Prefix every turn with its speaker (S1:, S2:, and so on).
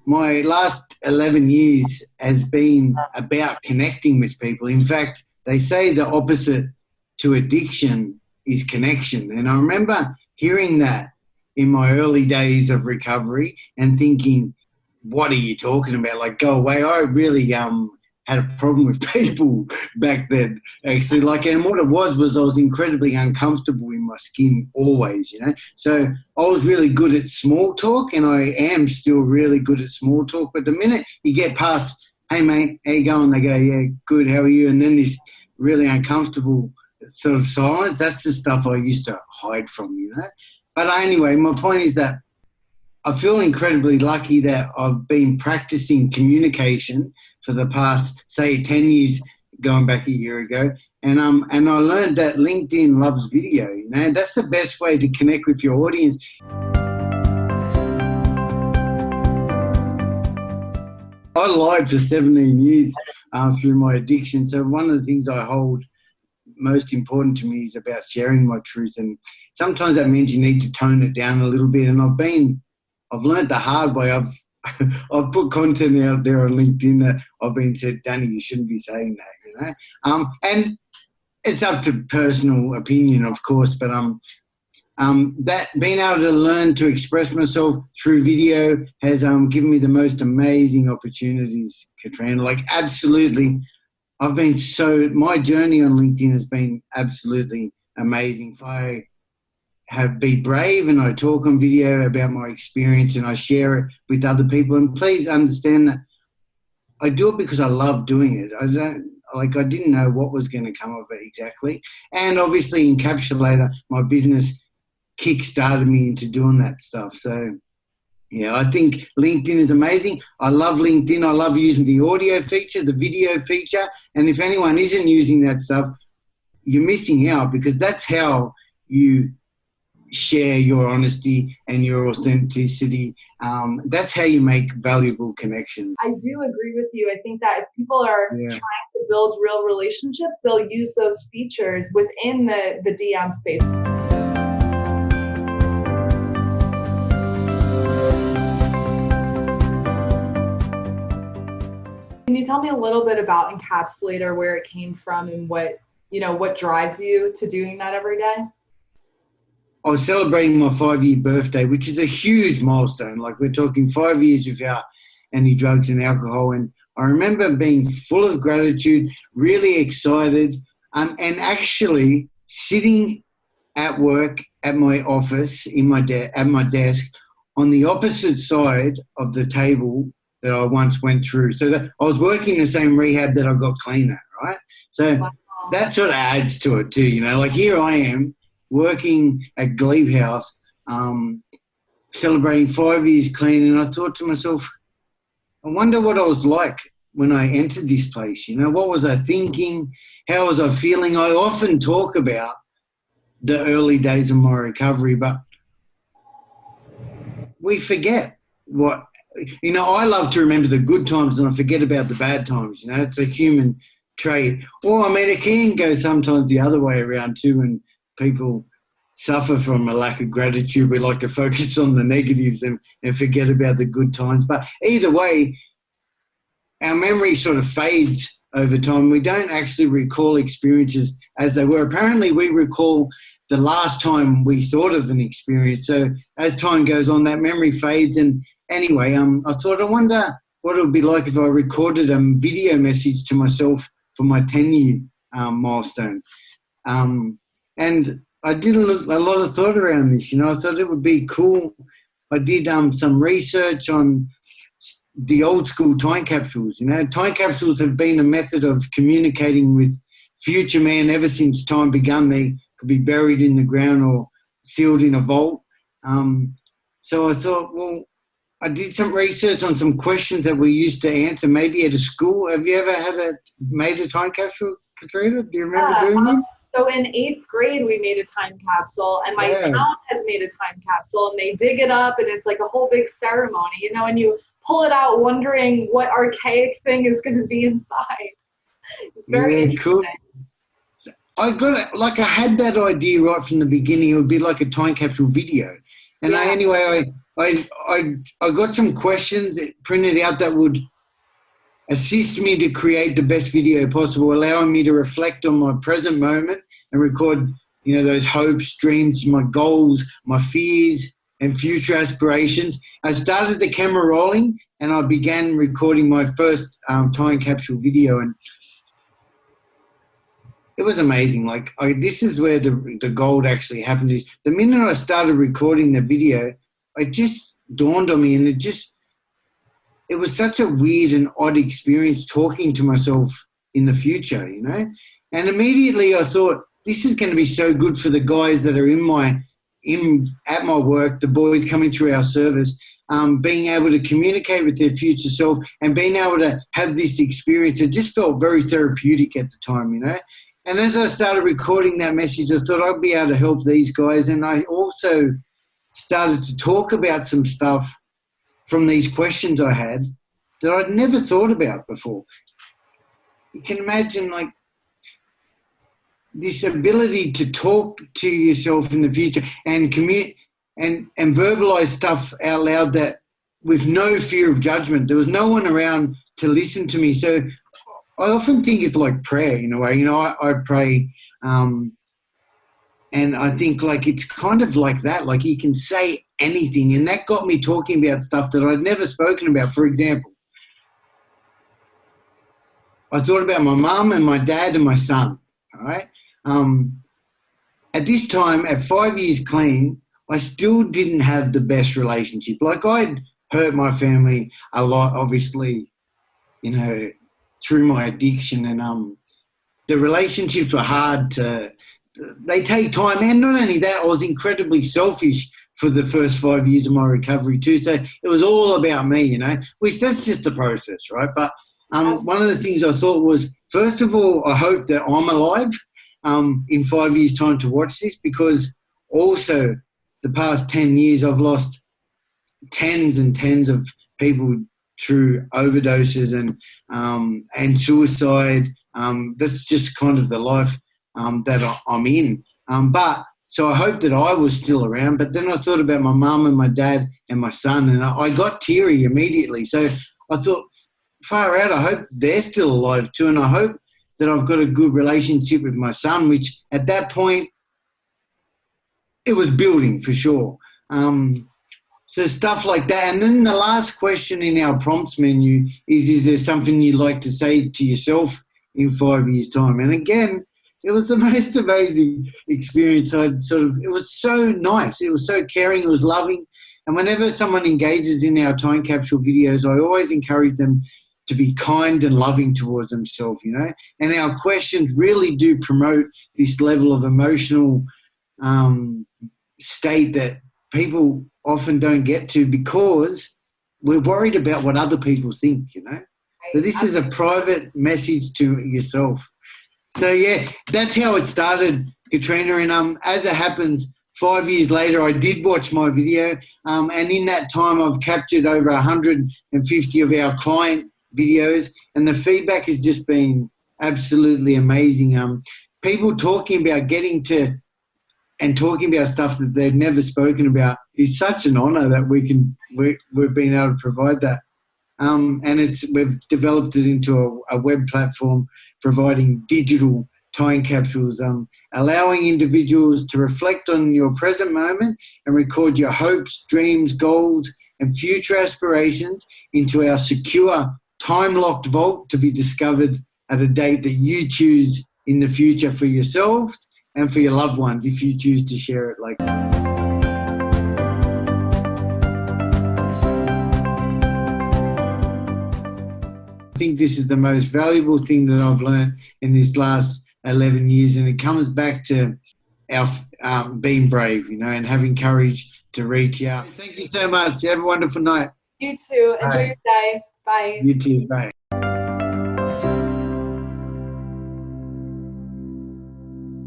S1: my last 11 years has been about connecting with people. In fact, they say the opposite to addiction is connection. And I remember hearing that in my early days of recovery and thinking, what are you talking about? Like, go away. I really had a problem with people back then, actually. Like, and what it was I was incredibly uncomfortable in my skin always, you know. So I was really good at small talk, and I am still really good at small talk. But the minute you get past, hey, mate, how you going? They go, yeah, good, how are you? And then this really uncomfortable sort of silence, that's the stuff I used to hide from, you know. But anyway, my point is that I feel incredibly lucky that I've been practicing communication for the past, say, 10 years, going back a year ago. And I learned that LinkedIn loves video, you know. That's the best way to connect with your audience. I lied for 17 years through my addiction. So one of the things I hold most important to me is about sharing my truth. And sometimes that means you need to tone it down a little bit. And I've learned the hard way. I've put content out there on LinkedIn that I've been said, Danny, you shouldn't be saying that, you know. And it's up to personal opinion, of course, but that being able to learn to express myself through video has given me the most amazing opportunities, Katrina. Like, absolutely, my journey on LinkedIn has been absolutely amazing. If I be brave and I talk on video about my experience and I share it with other people, and please understand that I do it because I love doing it. I didn't know what was going to come of it exactly. And obviously Encapsulator, my business, kick-started me into doing that stuff. So, yeah, I think LinkedIn is amazing. I love LinkedIn. I love using the audio feature, the video feature. And if anyone isn't using that stuff, you're missing out, because that's how you share your honesty and your authenticity. That's how you make valuable connections.
S2: I do agree with you. I think that if people are trying to build real relationships, they'll use those features within the DM space. Can you tell me a little bit about Encapsulator, where it came from, and what drives you to doing that every day?
S1: I was celebrating my 5-year birthday, which is a huge milestone. Like, we're talking 5 years without any drugs and alcohol. And I remember being full of gratitude, really excited, and actually sitting at work at my office at my desk on the opposite side of the table that I once went through. So that I was working the same rehab that I got clean at, right? So that sort of adds to it too, you know. Like, here I am, working at Glebe House, celebrating 5 years clean, and I thought to myself, I wonder what I was like when I entered this place. You know, what was I thinking? How was I feeling? I often talk about the early days of my recovery, but we forget what, you know, I love to remember the good times and I forget about the bad times. You know, it's a human trait. Or, I mean, it can go sometimes the other way around too, and people suffer from a lack of gratitude. We like to focus on the negatives and forget about the good times. But either way, our memory sort of fades over time. We don't actually recall experiences as they were. Apparently, we recall the last time we thought of an experience. So as time goes on, that memory fades. And anyway, I thought, I wonder what it would be like if I recorded a video message to myself for my 10-year milestone. And I did a lot of thought around this, you know. I thought it would be cool. I did some research on the old school time capsules. You know, time capsules have been a method of communicating with future man ever since time begun. They could be buried in the ground or sealed in a vault. So I thought, well, I did some research on some questions that we used to answer maybe at a school. Have you ever made a time capsule, Katrina? Do you remember doing it?
S2: So in 8th grade, we made a time capsule, and my town has made a time capsule, and they dig it up, and it's like a whole big ceremony, you know, and you pull it out wondering what archaic thing is going to be inside. It's very interesting.
S1: Cool. I had that idea right from the beginning. It would be like a time capsule video. And I I got some questions printed out that would assist me to create the best video possible, allowing me to reflect on my present moment and record, those hopes, dreams, my goals, my fears, and future aspirations. I started the camera rolling and I began recording my first time capsule video, and it was amazing. This is where the gold actually happened. Is the minute I started recording the video, it just dawned on me, and it was such a weird and odd experience talking to myself in the future, And immediately I thought, this is going to be so good for the guys that are at my work, the boys coming through our service, being able to communicate with their future self and being able to have this experience. It just felt very therapeutic at the time, And as I started recording that message, I thought I'd be able to help these guys. And I also started to talk about some stuff from these questions I had that I'd never thought about before. You can imagine, this ability to talk to yourself in the future and commute and verbalize stuff out loud that with no fear of judgment. There was no one around to listen to me. So I often think it's like prayer in a way. I pray, and I think it's kind of like that. You can say anything, and that got me talking about stuff that I'd never spoken about. For example, I thought about my mum and my dad and my son, all right? At this time, at 5 years clean, I still didn't have the best relationship. I'd hurt my family a lot, obviously, through my addiction, and the relationships were hard they take time. And not only that, I was incredibly selfish for the first 5 years of my recovery too. So it was all about me, which that's just the process, right? But one of the things I thought was, first of all, I hope that I'm alive in 5 years' time to watch this, because also the past 10 years I've lost tens and tens of people through overdoses and suicide. That's just kind of the life that I'm in. So I hope that I was still around. But then I thought about my mum and my dad and my son, and I got teary immediately. So I thought, far out, I hope they're still alive too, and I hope that I've got a good relationship with my son, which at that point, it was building for sure. So stuff like that. And then the last question in our prompts menu is there something you'd like to say to yourself in 5 years' time? And again, it was the most amazing experience. It was so nice. It was so caring. It was loving. And whenever someone engages in our time capsule videos, I always encourage them to be kind and loving towards themselves, And our questions really do promote this level of emotional state that people often don't get to, because we're worried about what other people think, So this is a private message to yourself. So, yeah, that's how it started, Katrina. And as it happens, 5 years later, I did watch my video. And in that time, I've captured over 150 of our client videos. And the feedback has just been absolutely amazing. People talking about talking about stuff that they've never spoken about is such an honour that we've been able to provide that. And we've developed it into a web platform providing digital time capsules, allowing individuals to reflect on your present moment and record your hopes, dreams, goals, and future aspirations into our secure time-locked vault to be discovered at a date that you choose in the future for yourself and for your loved ones, if you choose to share it like that. I think this is the most valuable thing that I've learned in this last 11 years, and it comes back to our being brave, and having courage to reach out. Thank you so much. Have a wonderful night.
S2: You too. Enjoy your day. Bye.
S1: You too. Bye.